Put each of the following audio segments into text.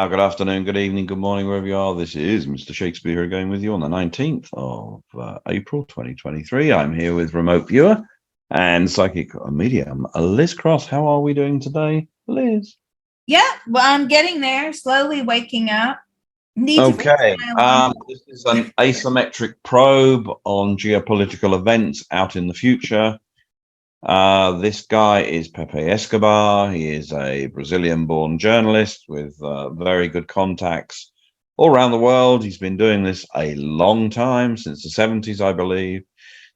Good afternoon, good evening, good morning, wherever you are. This is Mr. Shakespeare again with you on the 19th of April 2023. I'm here with remote viewer and psychic medium Liz Cross. How are we doing today, Liz? Yeah, well, I'm getting there, slowly waking up. Okay, this is an asymmetric probe on geopolitical events out in the future. This guy is Pepe Escobar. He is a Brazilian-born journalist with very good contacts all around the world. He's been doing this a long time, since the 70s, I believe.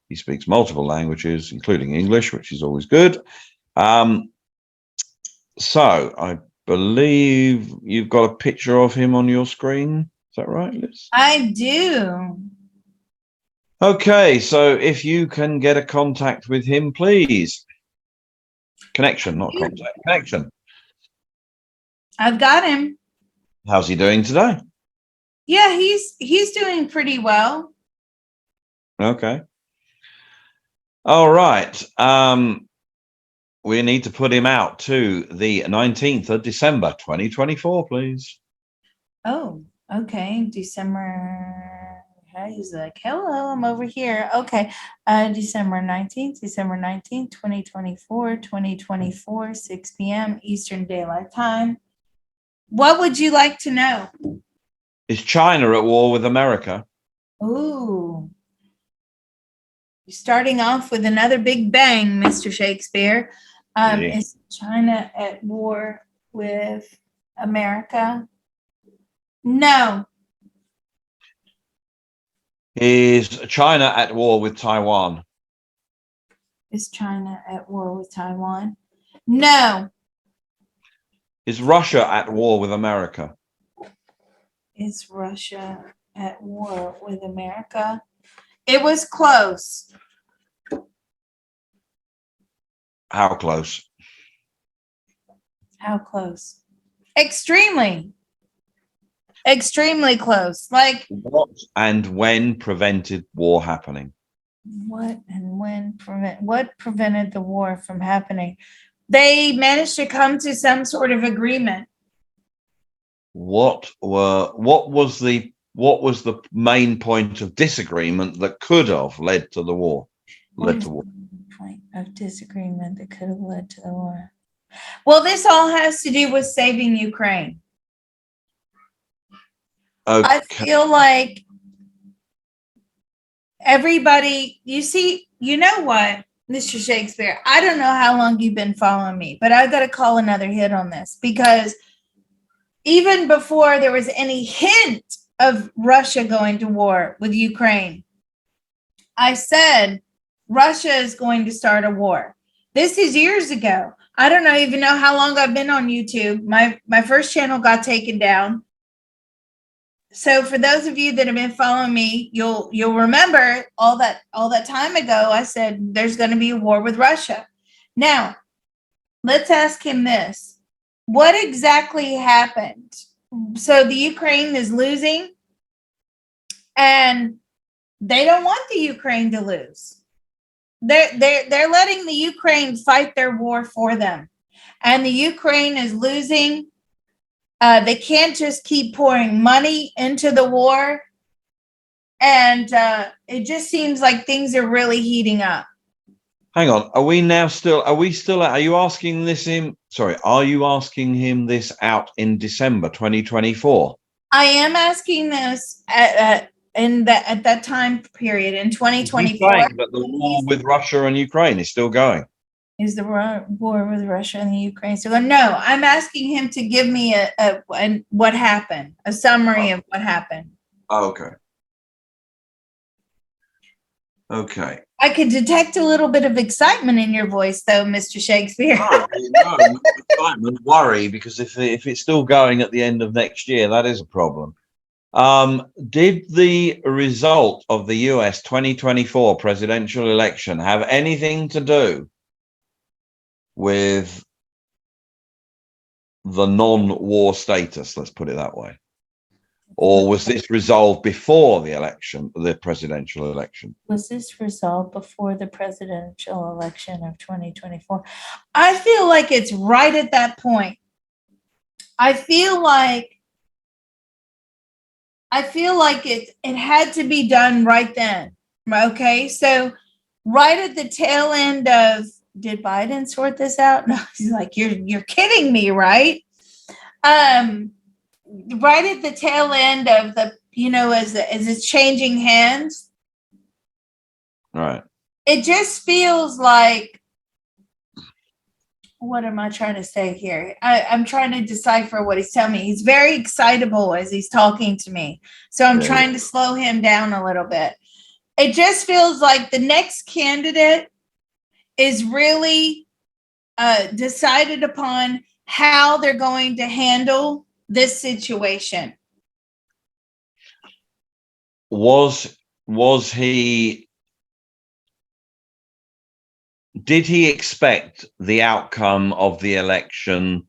He speaks multiple languages, including English, which is always good. So I believe you've got a picture of him on your screen. Is that right, Liz? I do. Okay, so if you can get a contact with him, please. Connection, not contact. Connection. I've got him. How's he doing today? Yeah, he's doing pretty well. Okay. All right. We need to put him out to the 19th of December, 2024, please. Oh, okay. December. He's like, hello, I'm over here. Okay. December 19th, 2024, 6 p.m. Eastern Daylight Time. What would you like to know? Is China at war with America? Ooh. You're starting off with another big bang, Mr. Shakespeare. Is China at war with America? No. Is China at war with Taiwan? Is China at war with Taiwan? No. Is Russia at war with America? Is Russia at war with America? It was close. How close? How close? Extremely. Extremely close. Like, what and when prevented war happening? What and when what prevented the war from happening? They managed to come to some sort of agreement. What was the main point of disagreement that could have led to the war? Point of disagreement that could have led to the war. Well, this all has to do with saving Ukraine. Okay. I feel like everybody, you know what, Mr. Shakespeare, I don't know how long you've been following me, but I've got to call another hit on this, because even before there was any hint of Russia going to war with Ukraine, I said Russia is going to start a war. This is years ago. I don't even know how long I've been on YouTube. My first channel got taken down. So for those of you that have been following me, you'll remember all that time ago, I said there's going to be a war with Russia. Now, let's ask him this. What exactly happened? So the Ukraine is losing, and they don't want the Ukraine to lose. They're letting the Ukraine fight their war for them, and the Ukraine is losing. They can't just keep pouring money into the war, and it just seems like things are really heating up. Hang on, are you asking him this out in December 2024? I am asking this at that time period in 2024. But the war with Russia and Ukraine is still going. Is the war with Russia and the Ukraine still? No, I'm asking him to give me what happened, a summary of what happened. Oh, okay. Okay. I could detect a little bit of excitement in your voice, though, Mr. Shakespeare. No, excitement, worry, because if it's still going at the end of next year, that is a problem. Did the result of the US 2024 presidential election have anything to do with the non-war status, let's put it that way? Or was this resolved before the election, the presidential election? Was this resolved before the presidential election of 2024? I feel like it's right at that point. I feel like it had to be done right then. Okay, so right at the tail end of, did Biden sort this out? No, he's like, you're kidding me, right? Right at the tail end of the, as it's changing hands, Right. it just feels like, what am I trying to say here? I'm trying to decipher what he's telling me. He's very excitable as he's talking to me, so I'm trying to slow him down a little bit. It just feels like the next candidate is really decided upon how they're going to handle this situation. Was he, did he expect the outcome of the election,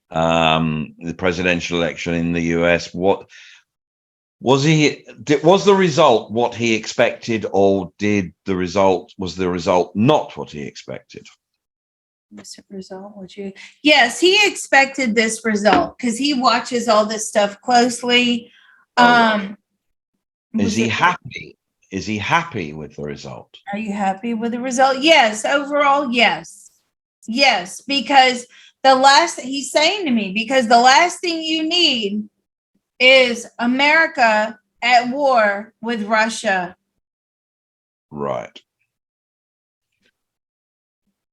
the presidential election in the US? What was the result what he expected, or was the result not what he expected? What's the result? Yes, he expected this result because he watches all this stuff closely. Is he happy? Is he happy with the result? Are you happy with the result? Yes, overall, yes. Yes, because he's saying to me, because the last thing you need is America at war with Russia. Right.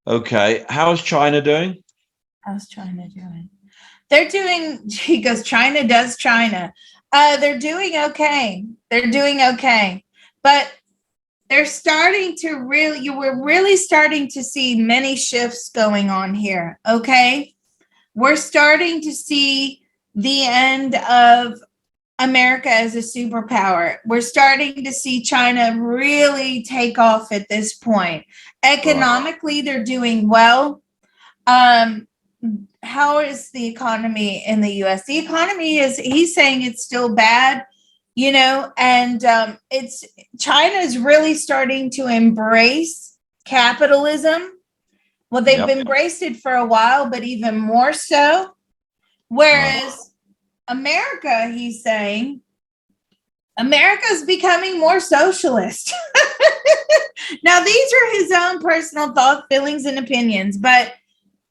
Okay. How's China doing? How's China doing? They're doing, he goes, China does China. They're doing okay. They're doing okay. But they're starting to we're really starting to see many shifts going on here. Okay. We're starting to see the end of America as a superpower. We're starting to see China really take off at this point. Economically, they're doing well. How is the economy in the US? The economy he's saying it's still bad, and China is really starting to embrace capitalism. Well, they've embraced it for a while, but even more so. Whereas America, he's saying, America's becoming more socialist. Now, these are his own personal thoughts, feelings, and opinions, but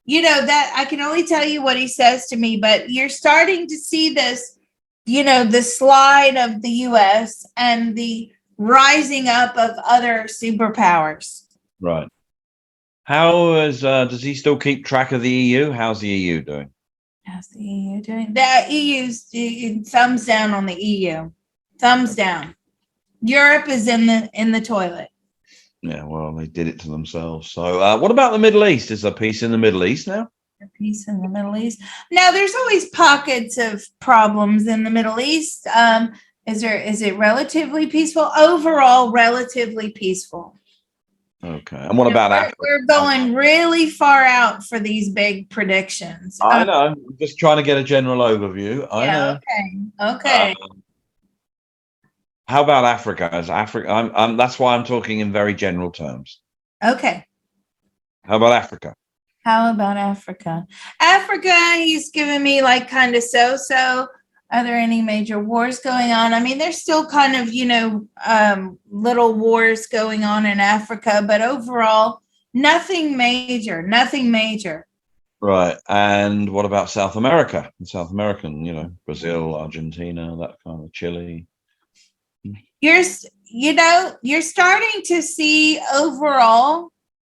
that I can only tell you what he says to me. But you're starting to see this, the slide of the US and the rising up of other superpowers. Right. Does he still keep track of the EU? How's the EU doing? How's the EU doing? The EU's thumbs down on the EU. Thumbs down. Europe is in the toilet. Yeah, well, they did it to themselves. So what about the Middle East? Is there peace in the Middle East now? Peace in the Middle East. Now, there's always pockets of problems in the Middle East. Is it relatively peaceful? Overall, relatively peaceful. Okay. And what about Africa? We're going really far out for these big predictions. I know. I'm just trying to get a general overview. I know. Okay. How about Africa? That's why I'm talking in very general terms. Okay. How about Africa? Africa, he's giving me like kind of so. Are there any major wars going on? I mean, there's still kind of, little wars going on in Africa, but overall, nothing major. Right. And what about South America? South American, Brazil, Argentina, that kind of Chile. You're starting to see overall,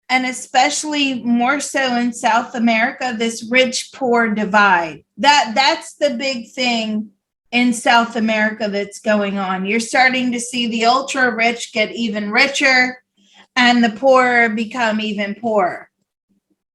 and especially more so in South America, this rich-poor divide. That's the big thing in South America that's going on. You're starting to see the ultra-rich get even richer and the poor become even poorer.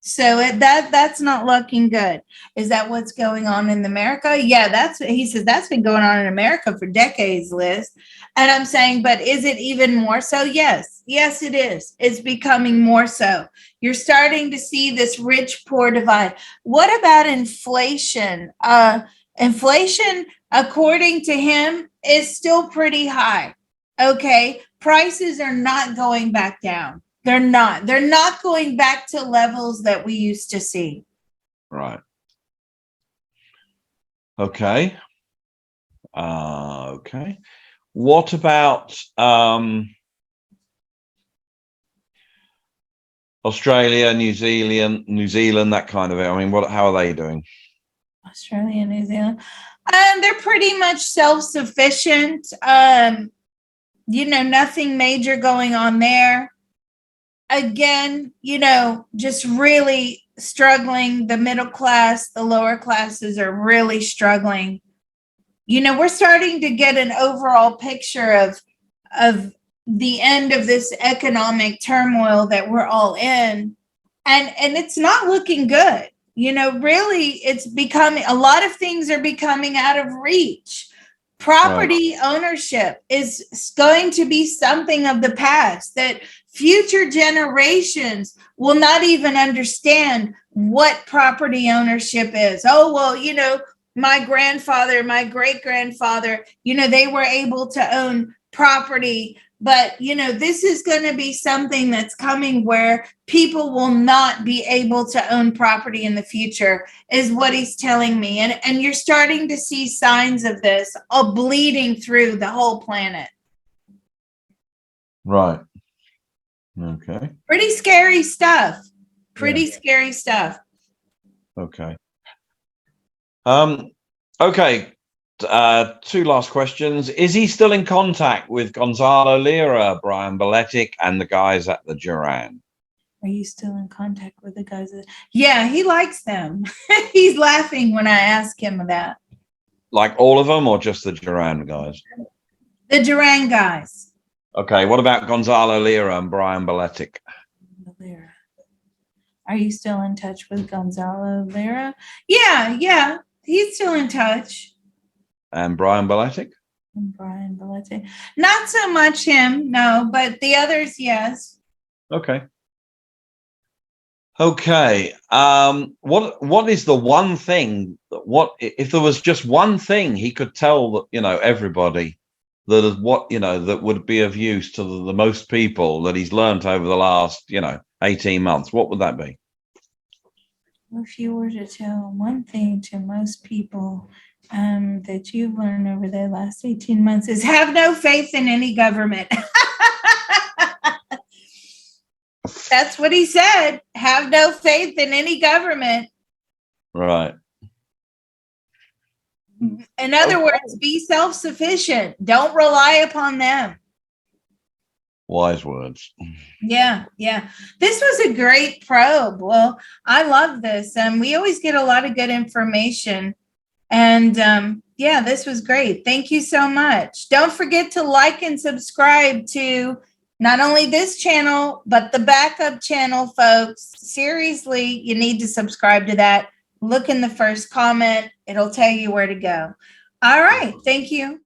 So that's not looking good. Is that what's going on in America? Yeah, he says that's been going on in America for decades, Liz. And I'm saying, but is it even more so? Yes, it is. It's becoming more so. You're starting to see this rich poor divide. What about inflation? Inflation, according to him, is still pretty high. Okay, prices are not going back down. They're not. They're not going back to levels that we used to see. Right. Okay. Okay. What about Australia, New Zealand, that kind of it? I mean, how are they doing? Australia, New Zealand. They're pretty much self-sufficient. Nothing major going on there. Again, just really struggling. The middle class, the lower classes are really struggling. We're starting to get an overall picture of the end of this economic turmoil that we're all in. And it's not looking good. Really, it's becoming, a lot of things are becoming out of reach. Property ownership is going to be something of the past that future generations will not even understand what property ownership is. Oh, well, my grandfather, my great grandfather, they were able to own property. But, this is going to be something that's coming where people will not be able to own property in the future, is what he's telling me. And you're starting to see signs of this all bleeding through the whole planet. Right. Okay. Pretty scary stuff. Scary stuff. Okay. Okay. Two last questions. Is he still in contact with Gonzalo Lira, Brian Beletic, and the guys at the Duran? Are you still in contact with the guys? Yeah, he likes them. He's laughing when I ask him that. Like all of them, or just the Duran guys? The Duran guys. Okay. What about Gonzalo Lira and Brian Beletic? Are you still in touch with Gonzalo Lira? Yeah. He's still in touch. And Brian Beletic? Not so much him, no, but the others, yes. Okay. What is the one thing what if there was just one thing he could tell everybody that is that would be of use to the most people that he's learned over the last 18 months? What would that be? If you were to tell one thing to most people that you've learned over the last 18 months, is have no faith in any government. That's what he said. Have no faith in any government. Right. In other words, be self-sufficient. Don't rely upon them. Wise words. Yeah. This was a great probe. Well, I love this. We always get a lot of good information. And this was great. Thank you so much. Don't forget to like and subscribe to not only this channel, but the backup channel, folks. Seriously, you need to subscribe to that. Look in the first comment. It'll tell you where to go. All right. Thank you.